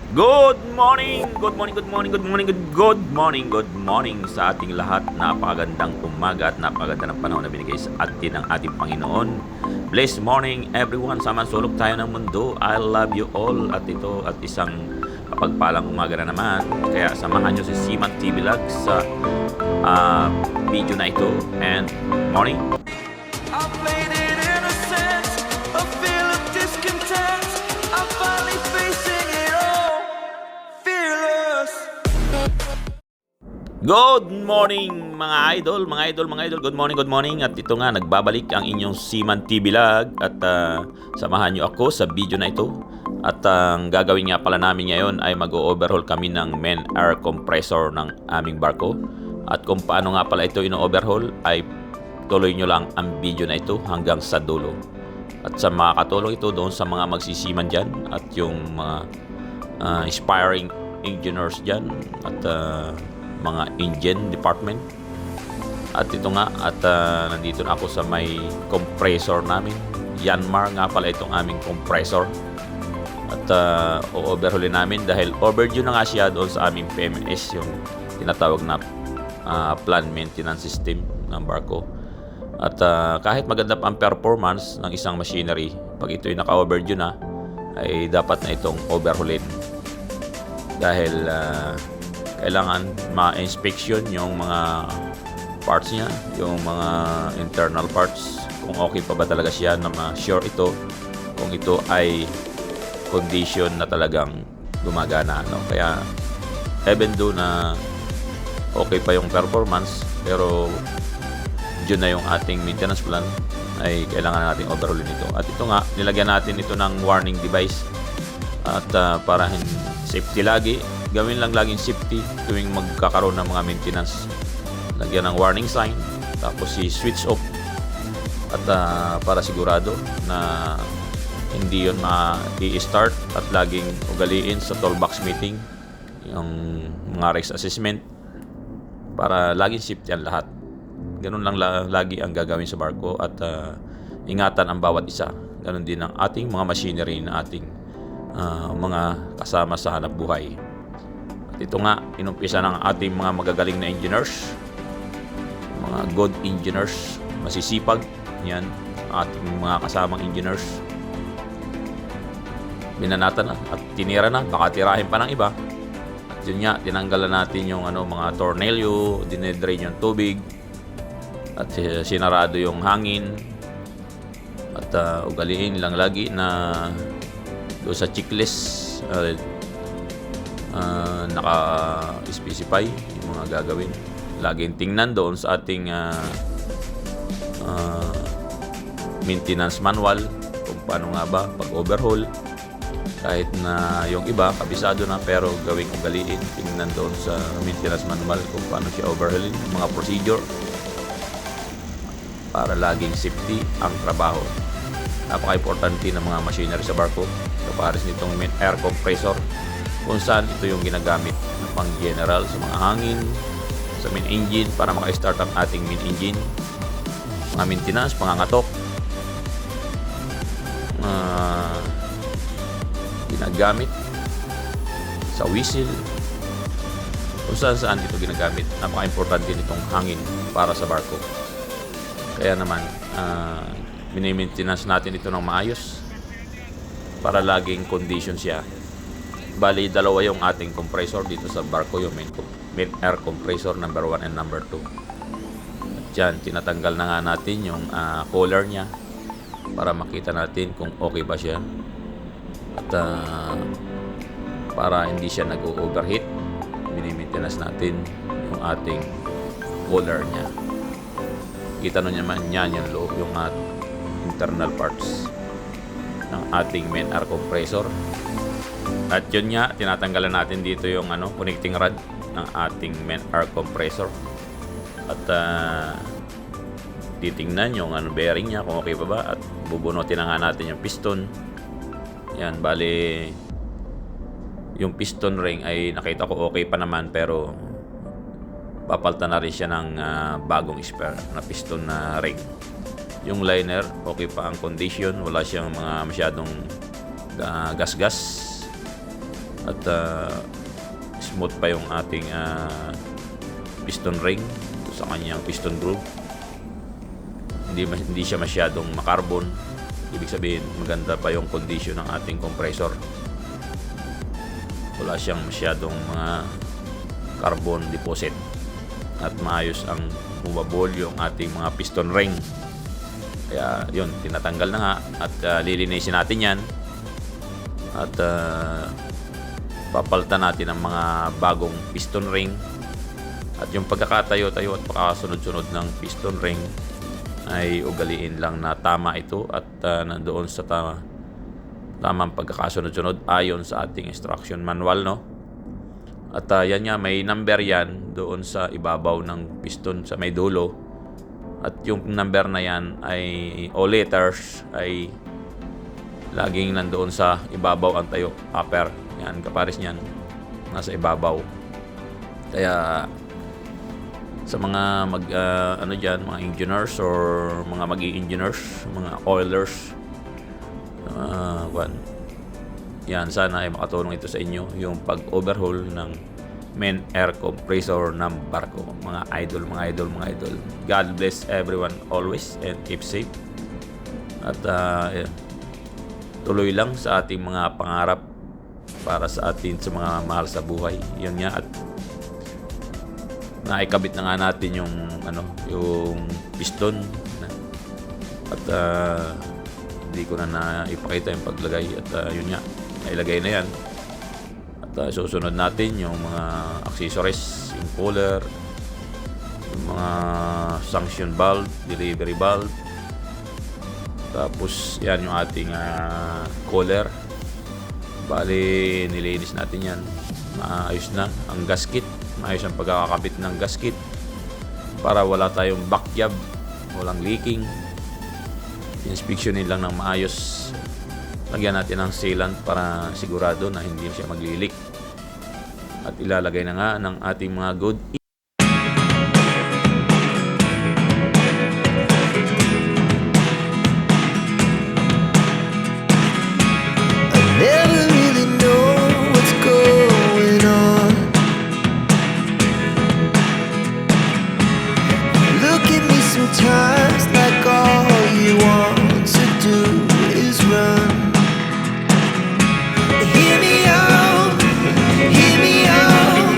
Good morning! Good morning, good morning, good morning, good morning, good morning sa ating lahat. Napakagandang umaga at napakaganda ng panahon na binigay sa atin ng ating Panginoon. Blessed morning everyone. Sama sulok tayo ng mundo. I love you all. At ito at isang kapagpalang umaga na naman. Kaya samahan nyo si Siman TV Vlog sa video na ito. And morning. I played it innocent, a feel of discontent. I'm finally facing it all, fearless. Good morning mga idol, mga idol, mga idol. Good morning, good morning. At ito nga, nagbabalik ang inyong Siman TV Vlog. At samahan nyo ako sa video na ito. At ang gagawin nga pala namin ngayon ay mag-overhaul kami ng main air compressor ng aming barko. At kung paano nga pala ito ino-overhaul ay tuloy nyo lang ang video na ito hanggang sa dulo. At sa makakatulong ito doon sa mga magsisiman dyan at yung mga inspiring engineers dyan at mga engine department. At ito nga, at nandito na ako sa may compressor namin. Yanmar nga pala itong aming compressor. At o-overhaulin namin dahil overdue na nga siya doon sa aming PMS, yung tinatawag na plan maintenance system ng barko. At kahit maganda pa ang performance ng isang machinery, pag ito'y naka-overdue na, ay dapat na itong overhaulin. Dahil kailangan ma-inspection yung mga parts niya, yung mga internal parts, kung okay pa ba talaga siya, na ma-sure ito kung ito ay condition na talagang gumagana. No? Kaya even though na okay pa yung performance, pero yun na yung ating maintenance plan, ay kailangan natin overhaulin ito. At ito nga, nilagyan natin ito ng warning device. At para safety lagi, gawin lang laging safety tuwing magkakaroon ng mga maintenance. Lagyan ng warning sign, tapos switch off. At para sigurado na hindi yun ma-i-start, at laging ugaliin sa toolbox meeting yung mga risk assessment para laging safety ang lahat. Ganun lang lagi ang gagawin sa barko, at ingatan ang bawat isa. Ganun din ang ating mga machinery na ating mga kasama sa hanap buhay. At ito nga, inumpisa ng ating mga magagaling na engineers, mga good engineers, masisipag. Yan, ating mga kasamang engineers. Binanata na at tinira na, baka tirahin pa ng iba. At yun nga, tinanggalan natin yung mga tornilyo, dinedrain yung tubig, at sinarado yung hangin. At ugaliin lang lagi na doon sa checklist naka-specify yung mga gagawin. Laging tingnan doon sa ating maintenance manual kung paano nga ba pag-overhaul. Kahit na yung iba kabisado na, pero gawing ugaliin, tingnan doon sa maintenance manual kung paano siya overhaulin, mga procedure, para laging safety ang trabaho. Napaka-importante ng mga machinery sa barko. Kapares nitong main air compressor, kung saan ito yung ginagamit na pang general sa mga hangin, sa main engine, para maka-start ang ating main engine. Mga maintenance, pangangatok, ginagamit sa whistle, kung saan ito ginagamit. Napaka-importante nitong hangin para sa barko. Kaya naman, mini-maintenance natin ito ng maayos para laging condition siya. Bali, dalawa yung ating compressor dito sa barko, yung main air compressor number 1 and number 2. At dyan, tinatanggal na nga natin yung collar niya para makita natin kung okay ba siya. At para hindi siya nag-overheat, mini-maintenance natin yung ating collar niya. Kita nyo naman yan yung loob, yung internal parts ng ating main air compressor. At yun nga, tinatanggalan natin dito yung connecting rod ng ating main air compressor. At titingnan yung bearing niya kung okay pa ba, at bubunutin na nga natin yung piston. Yan, bali yung piston ring ay nakita ko okay pa naman, pero papalitan na rin siya ng bagong spare na piston na ring. Yung liner, okay pa ang condition, wala siyang mga masyadong gas-gas. at smooth pa yung ating piston ring sa kanyang piston groove. Hindi siya masyadong makarbon, ibig sabihin maganda pa yung condition ng ating compressor. Wala siyang masyadong mga carbon deposit at maayos ang bumabol yung ating mga piston ring. Kaya yun, tinatanggal na nga at lilinisin natin yan at papalitan natin ang mga bagong piston ring. At yung pagkakatayo-tayo at pagkakasunod-sunod ng piston ring ay ugaliin lang na tama ito at nandoon sa tamang pagkakasunod-sunod ayon sa ating instruction manual, no? At yan nga, may number yan doon sa ibabaw ng piston sa may dulo. At yung number na yan ay o letters ay laging nandoon sa ibabaw ang tayo, upper. Yan, kapares niyan, nasa ibabaw. Kaya sa mga mga engineers or mga mag-i-engineers, mga oilers, yan, sana ay makatulong ito sa inyo yung pag-overhaul ng main air compressor ng barko. Mga idol. God bless everyone always and keep safe. At tuloy lang sa ating mga pangarap para sa atin, sa mga mahal sa buhay. Yun nga, at naikabit na nga natin yung piston at hindi ko na ipakita yung paglagay at yun nga, nailagay na yan. At susunod natin yung mga accessories, yung cooler, yung mga suction valve, delivery valve, tapos yan yung ating cooler. Bali, nilinis natin yan, maayos na ang gasket, maayos ang pagkakakabit ng gasket para wala tayong back job, walang leaking. Inspeksyonin lang ng maayos, lagyan natin ng sealant para sigurado na hindi siya maglilik at ilalagay na nga ng ating mga good Never really know what's going on. Look at me sometimes like all you want to do is run. Hear me out, hear me out.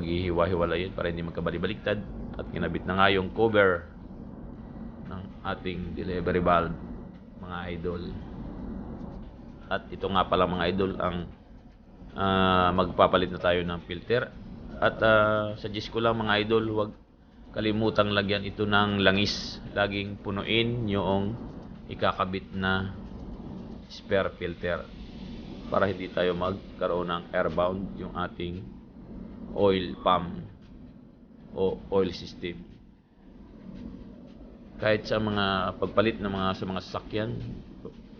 paghihiwa-hiwalayin para hindi magkabali-baliktad. At kinabit na nga yung cover ng ating delivery valve, mga idol. At ito nga pala mga idol ang magpapalit na tayo ng filter. At suggest ko lang mga idol, huwag kalimutang lagyan ito ng langis. Laging punuin yung ikakabit na spare filter para hindi tayo magkaroon ng airbound yung ating oil pump o oil system. Kahit sa mga pagpalit ng sa mga sasakyan,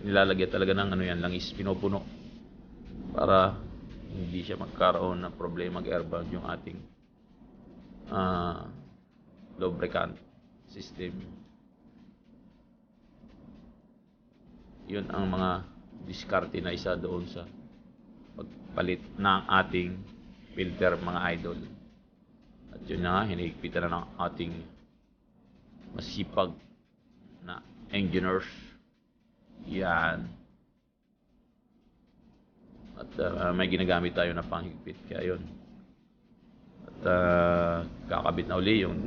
nilalagyan talaga ng langis, pinupuno para hindi siya magkaroon ng problema mag-airbound yung ating lubricant system. Yun ang mga diskarte na isa doon sa pagpalit ng ating filter, mga idol. At yun na nga, hinihigpitan na ng ating masipag na engineers. Yan. At may ginagamit tayo na panghigpit, kaya yun. At kakabit na uli yung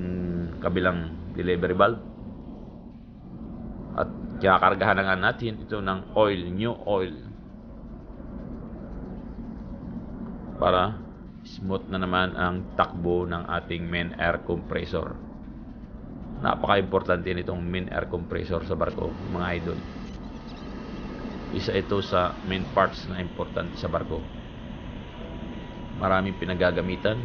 kabilang delivery valve. At kinakargahan na nga natin ito ng oil, new oil, para smooth na naman ang takbo ng ating main air compressor. Napaka-importante nitong main air compressor sa barko, mga idol. Isa ito sa main parts na importante sa barko. Maraming pinagagamitan.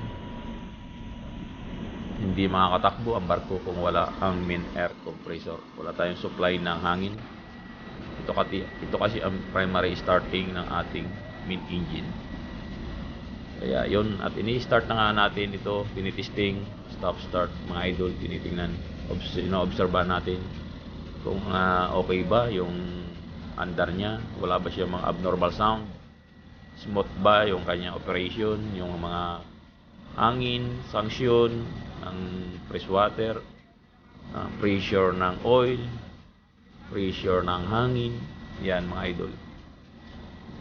Hindi makakatakbo ang barko kung wala ang main air compressor. Wala tayong supply ng hangin. Ito kasi ang primary starting ng ating main engine. Kaya yun, at ini-start na nga natin ito, tinitesting, stop start, mga idol, tinitingnan, ino-obserbahan natin kung okay ba yung andar niya, wala ba siya mga abnormal sound, smooth ba yung kanyang operation, yung mga hangin, sanction ng fresh water, pressure ng oil, pressure ng hangin. Yan, mga idol.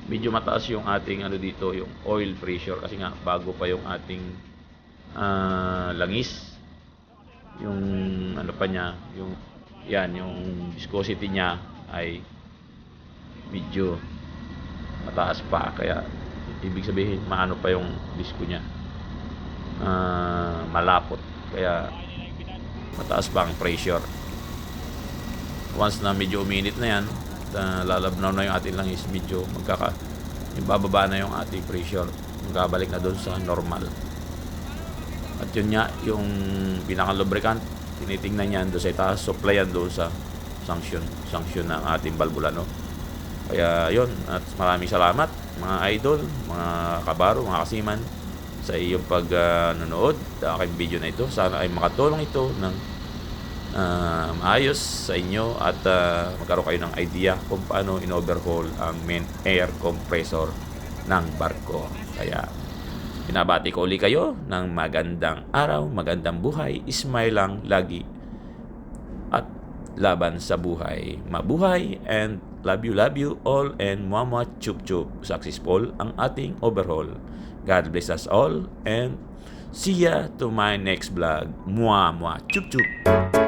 Medyo mataas yung ating dito, yung oil pressure, kasi nga bago pa yung ating langis, yung pa niya, yung viscosity niya ay medyo mataas pa, kaya ibig sabihin maano pa yung disco niya, malapot, kaya mataas pa ang pressure. Once na medyo uminit na yan, lalabnaw na yung ating langis, medyo bababa na yung ating pressure, magkabalik na doon sa normal. At yun nga, yung pinaka-lubricant, tinitingnan yan doon sa itaas, supplyan doon sa sanction ng ating balbula, no? Kaya yun, at maraming salamat mga idol, mga kabaro, mga kasiman, sa iyong pag-nanood sa aking video na ito. Sana ay makatulong ito ng maayos sa inyo at magkaroon kayo ng idea kung paano in-overhaul ang main air compressor ng barko. Kaya binabati ko uli kayo ng magandang araw, magandang buhay, smile lang lagi at laban sa buhay. Mabuhay and love you all, and mama chup chup. Successful ang ating overhaul. God bless us all and see ya to my next vlog. Chup chup.